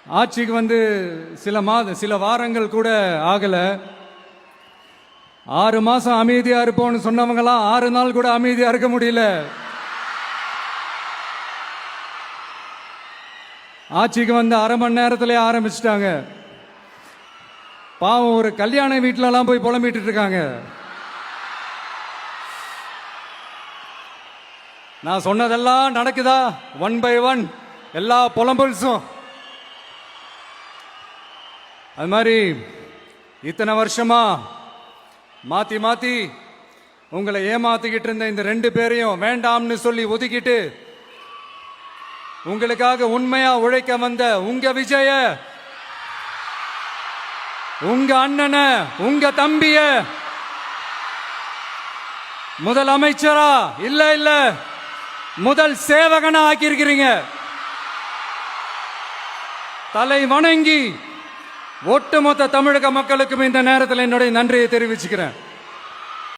ஆட்சிக்கு வந்து சில வாரங்கள் கூட ஆகல. 6 மாசம் அமைதியா இருப்போம்னு சொன்னவங்களாம் 6 நாள் கூட அமைதியா இருக்க முடியல. ஆட்சிக்கு வந்து அரை மணி நேரத்திலே ஆரம்பிச்சிட்டாங்க. பாவம், ஒரு கல்யாண வீட்டிலலாம் போய் புலம்பிட்டு இருக்காங்க. நான் சொன்னதெல்லாம் நடக்குதா? 1 by 1 எல்லா புலம்பல்ஸும். அது மாதிரி இத்தனை வருஷமா மாத்தி மாத்தி உங்களை ஏமாத்திக்கிட்டு இருந்த இந்த 2 பேரையும் வேண்டாம்னு சொல்லி ஒதுக்கிட்டு உங்களுக்காக உண்மையா உழைக்க வந்த உங்க விஜய, உங்க அண்ணன, உங்க தம்பிய முதல் அமைச்சரா இல்ல முதல் சேவகனா ஆக்கியிருக்கிறீங்க. தலை வணங்கி ஒட்டுமொத்த தமிழக மக்களுக்கும் இந்த நேரத்தில் என்னுடைய நன்றியை தெரிவிச்சுக்கிறேன்.